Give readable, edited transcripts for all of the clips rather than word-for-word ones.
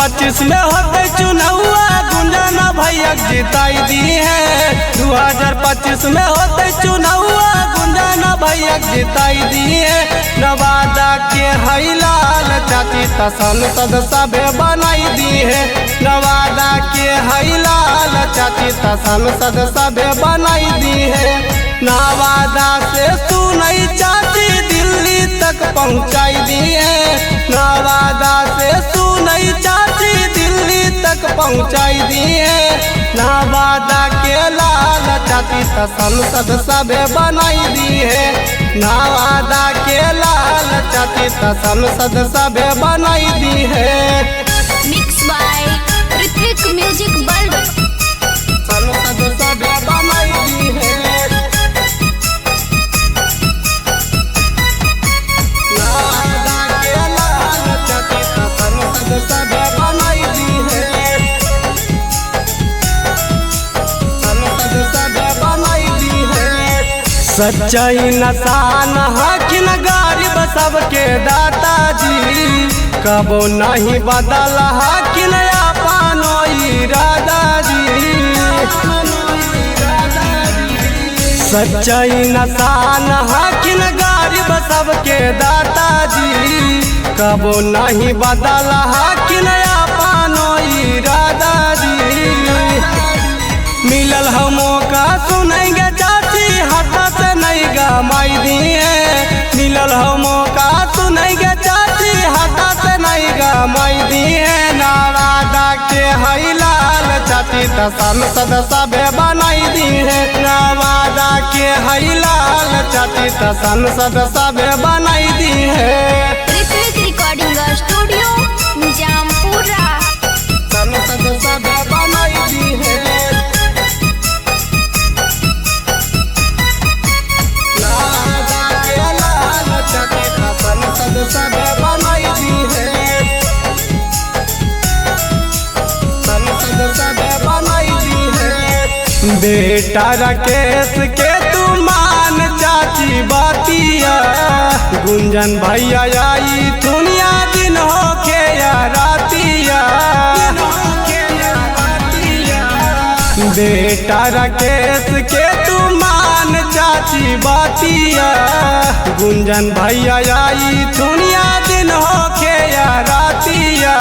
2025 में होते चुनावा गुंजन भैया जिताई दी है। 2025 में होते चुनावा गुंजन भैया जिताई दी है। नवादा के हईलाल चाची त संसद सभे बनाई दी है। नवादा के हईलाल चाची त संसद सभे बनाई दी है। नवादा से सुनई चाची दिल्ली तक पहुंचाई दी है। नवादा से सुनई चाची दिल्ली तक पहुंचाई दी है। नवादा के लाल चाची त संसद सभे बनाई दी है। नवादा के लाल चाची त संसद सभे बनाई दी है। Mix by Ritwik music world. संसद सभे बनाई दी है। नवादा के लाल चाची त संसद सभे बनाई दी है। संसद सभे बनाई दी है। सच्चाई नसान हकिन गरीब सबके दाता जी, कबो नहीं बदल हकिन अपनो इरादा जी। सच्चाई नसान हकिन गरीब सबके दाता जी, कबो नहीं बदल हकिन अपनो इरादा जी। मिलल हम मौका सुनेंगे चाची हाथ से नहीं गमाई दिए। मिलल हम मौका सुनेंगे चाची हाथ से नहीं गमाई दिए। नवादा के हईलाल चाची त संसद सभे बनाई दी है। नवादा के हईलाल चाची त संसद सभे बनाई दी है। Ritwik recording studio Jampura. संसद सभे बनाई दी है। संसद सभे बनाई दी है। संसद सभे बनाई दी है। बेटा राकेश के तू मान चाची बातिया, गुंजन भैया आई दुनिया दिन होके या रातिया। बेटा राकेश के तू मान चाची बातिया, गुंजन भैया आई दुनिया दिन होके या रातिया।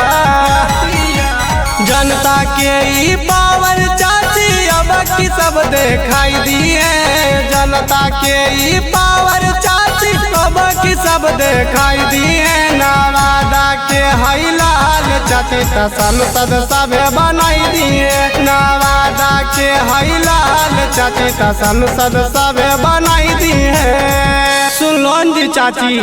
जनता के ई पावर चाची अब की सब दिखाई दिए। जनता के ई पावर चाची अब की सब दिखाई दिए। नवादा के हईलाल चाची त संसद सभे बनाई दिए। नवादा के हईलाल चाची त संसद सभे बनाई दी है। सुन लो जी चाची।